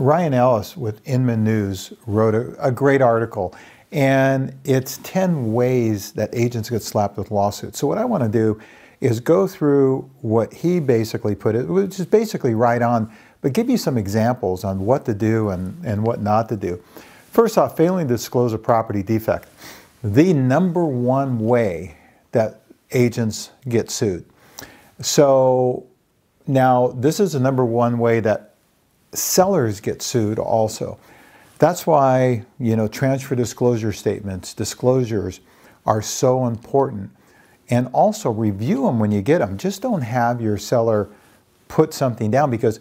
Ryan Ellis with Inman News wrote a great article, and it's 10 ways that agents get slapped with lawsuits. So what I want to do is go through what he basically put it, which is basically right on, but give you some examples on what to do and what not to do. First off, failing to disclose a property defect. The #1 way that agents get sued. So now this is the #1 way that sellers get sued also. That's why, transfer disclosure statements, disclosures are so important. And also review them when you get them. Just don't have your seller put something down, because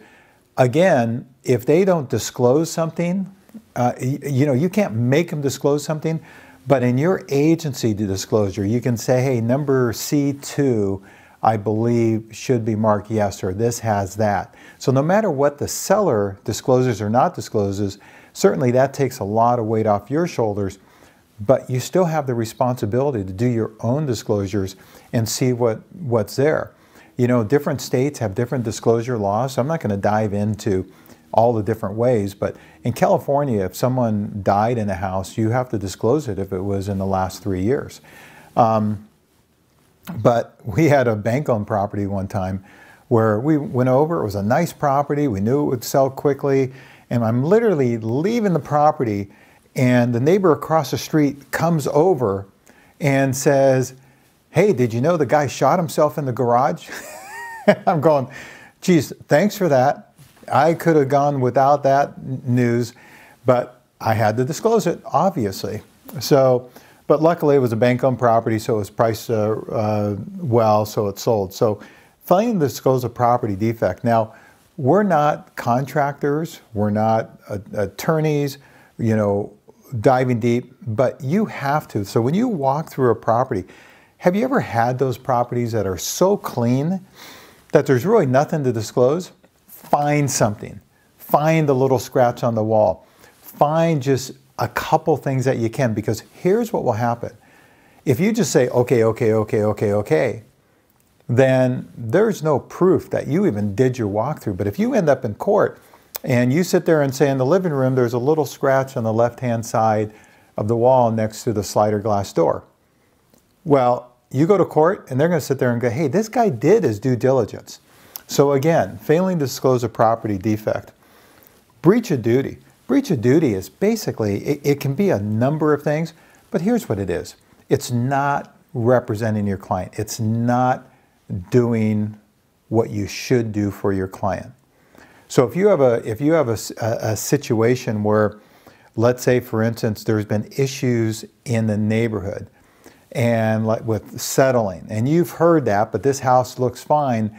again, if they don't disclose something, you can't make them disclose something, but in your agency disclosure, you can say, hey, number C2, I believe should be marked yes, or this has that. So no matter what the seller discloses or not discloses, certainly that takes a lot of weight off your shoulders, but you still have the responsibility to do your own disclosures and see what's there. Different states have different disclosure laws, so I'm not going to dive into all the different ways, but in California, if someone died in a house, you have to disclose it if it was in the last 3 years. But we had a bank-owned property one time where we went over. It was a nice property. We knew it would sell quickly. And I'm literally leaving the property, and the neighbor across the street comes over and says, hey, did you know the guy shot himself in the garage? I'm going, geez, thanks for that. I could have gone without that news, but I had to disclose it, obviously. So, but luckily it was a bank-owned property, so it was priced well, so it sold. So failing to disclose a property defect. Now, we're not contractors, we're not attorneys, diving deep, but you have to. So when you walk through a property, have you ever had those properties that are so clean that there's really nothing to disclose? Find something. Find the little scratch on the wall. Find just a couple things that you can, because here's what will happen. If you just say, okay, then there's no proof that you even did your walkthrough. But if you end up in court and you sit there and say, in the living room, there's a little scratch on the left-hand side of the wall next to the slider glass door. Well, you go to court and they're going to sit there and go, hey, this guy did his due diligence. So again, failing to disclose a property defect. Breach of duty. Breach of duty is basically, it can be a number of things, but here's what it is. It's not representing your client. It's not doing what you should do for your client. So if you have a situation where, let's say for instance, there's been issues in the neighborhood and like with settling, and you've heard that, but this house looks fine,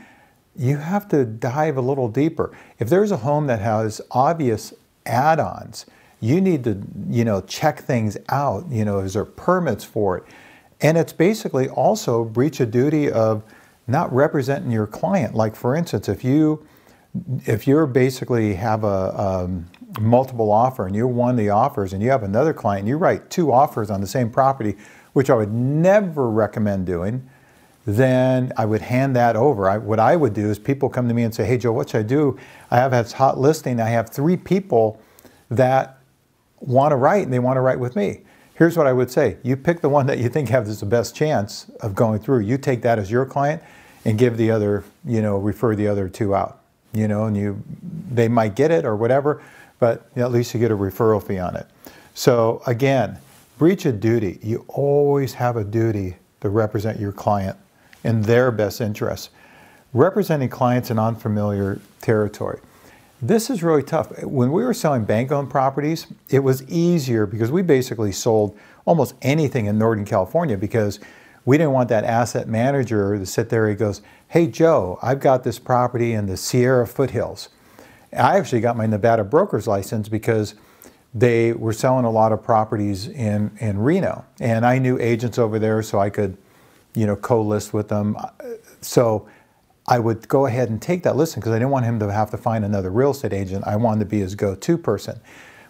you have to dive a little deeper. If there's a home that has obvious add-ons, you need to, check things out. Is there permits for it? And it's basically also breach of duty of not representing your client. Like for instance, if you're basically have a multiple offer and you're one of the offers and you have another client and you write 2 offers on the same property, which I would never recommend doing, then I would hand that over. What I would do is people come to me and say, hey Joe, what should I do? I have this hot listing. I have 3 people that want to write and they want to write with me. Here's what I would say. You pick the one that you think has the best chance of going through. You take that as your client and give the other, refer the other 2 out. And they might get it or whatever, but at least you get a referral fee on it. So again, breach of duty. You always have a duty to represent your client in their best interests. Representing clients in unfamiliar territory. This is really tough. When we were selling bank-owned properties, it was easier because we basically sold almost anything in Northern California because we didn't want that asset manager to sit there. He goes, hey Joe, I've got this property in the Sierra foothills. I actually got my Nevada broker's license because they were selling a lot of properties in Reno. And I knew agents over there, so I could, co-list with them. So I would go ahead and take that listing because I didn't want him to have to find another real estate agent. I wanted to be his go-to person.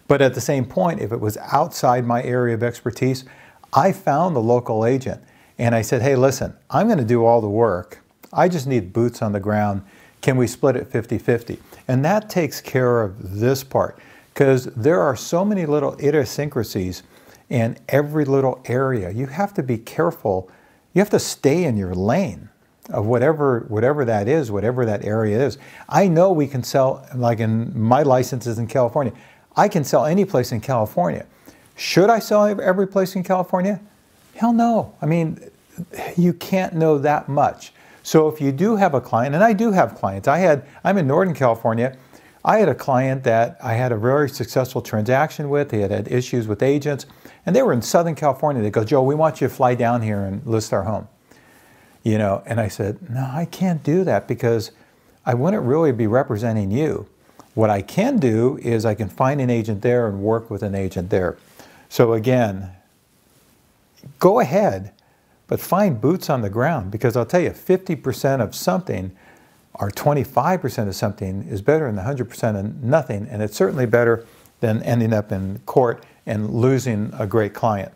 But at the same point, if it was outside my area of expertise, I found the local agent and I said, hey, listen, I'm going to do all the work. I just need boots on the ground. Can we split it 50-50? And that takes care of this part, because there are so many little idiosyncrasies in every little area. You have to be careful. You have to stay in your lane of whatever that is, whatever that area is. I know we can sell, like in my licenses in California, I can sell any place in California. Should I sell every place in California? Hell no. I mean, you can't know that much. So if you do have a client, and I do have clients, I'm in Northern California. I had a client that I had a very successful transaction with. He had issues with agents, and they were in Southern California. They go, Joe, we want you to fly down here and list our home. You know, and I said, no, I can't do that because I wouldn't really be representing you. What I can do is I can find an agent there and work with an agent there. So again, go ahead, but find boots on the ground, because I'll tell you, 50% of something or 25% of something is better than 100% of nothing, and it's certainly better than ending up in court and losing a great client.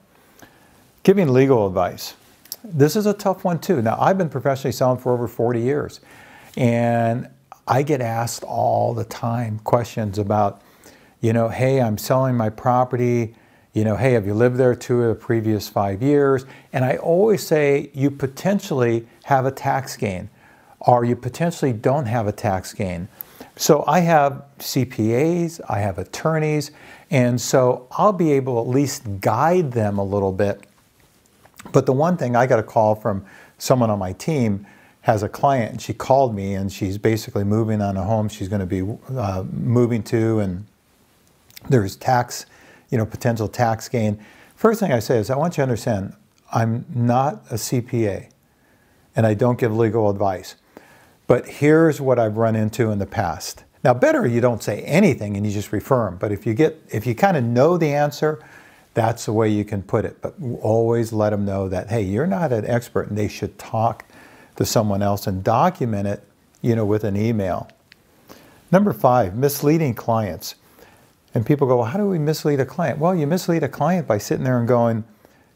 Giving legal advice. This is a tough one too. Now, I've been professionally selling for over 40 years, and I get asked all the time questions about, you know, hey, I'm selling my property. You know, hey, have you lived there 2 of the previous 5 years? And I always say you potentially have a tax gain, or you potentially don't have a tax gain. So I have CPAs, I have attorneys, and so I'll be able to at least guide them a little bit. But the one thing, I got a call from someone on my team, has a client, and she called me, and she's basically moving on a home she's going to be moving to, and there's tax, you know, potential tax gain. First thing I say is, I want you to understand, I'm not a CPA, and I don't give legal advice. But here's what I've run into in the past. Now, better you don't say anything and you just refer them. But if you kind of know the answer, that's the way you can put it. But always let them know that, hey, you're not an expert, and they should talk to someone else and document it, you know, with an email. Number 5, misleading clients. And people go, well, how do we mislead a client? Well, you mislead a client by sitting there and going,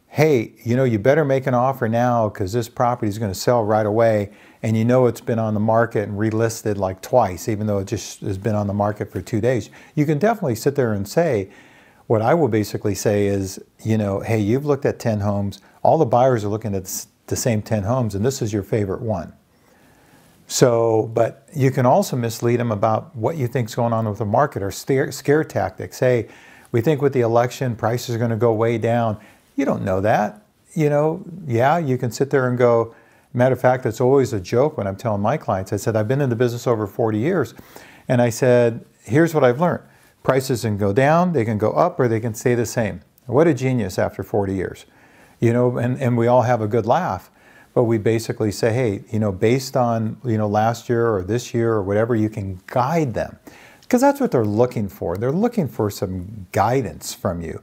hey, you know, you better make an offer now because this property is going to sell right away, and you know it's been on the market and relisted like twice, even though it just has been on the market for 2 days. You can definitely sit there and say, what I will basically say is, you know, hey, you've looked at 10 homes, all the buyers are looking at the same 10 homes, and this is your favorite one. So, but you can also mislead them about what you think's going on with the market, or scare tactics. Hey, we think with the election, prices are going to go way down. You don't know that. You know, yeah, you can sit there and go, matter of fact, it's always a joke when I'm telling my clients. I said, I've been in the business over 40 years. And I said, here's what I've learned. Prices can go down, they can go up, or they can stay the same. What a genius after 40 years. You know, and we all have a good laugh. But we basically say, hey, you know, based on, you know, last year or this year or whatever, you can guide them. Because that's what they're looking for. They're looking for some guidance from you.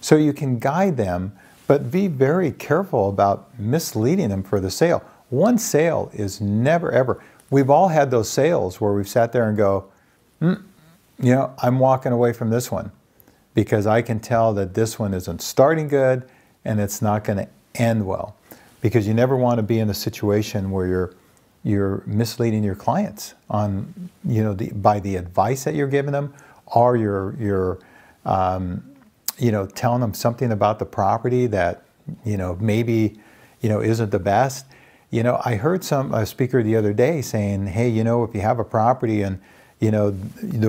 So you can guide them, but be very careful about misleading them for the sale. One sale is never, ever. We've all had those sales where we've sat there and go, you know, I'm walking away from this one because I can tell that this one isn't starting good and it's not going to end well. Because you never want to be in a situation where you're misleading your clients on, you know, by the advice that you're giving them, or you're you know, telling them something about the property that, you know, maybe, you know, isn't the best. You know, I heard a speaker the other day saying, hey, you know, if you have a property and, you know,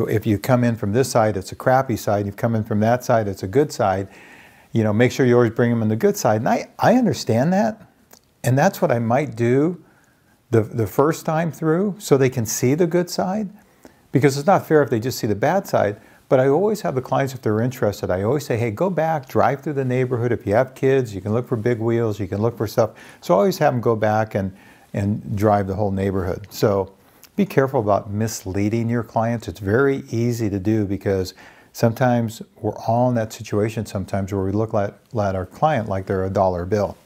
if you come in from this side, it's a crappy side. You come in from that side, it's a good side. You know, make sure you always bring them in the good side. And I understand that. And that's what I might do the first time through, so they can see the good side. Because it's not fair if they just see the bad side. But I always have the clients, if they're interested, I always say, hey, go back, drive through the neighborhood. If you have kids, you can look for big wheels, you can look for stuff. So I always have them go back and drive the whole neighborhood. So be careful about misleading your clients. It's very easy to do, because sometimes we're all in that situation sometimes where we look at our client like they're a dollar bill.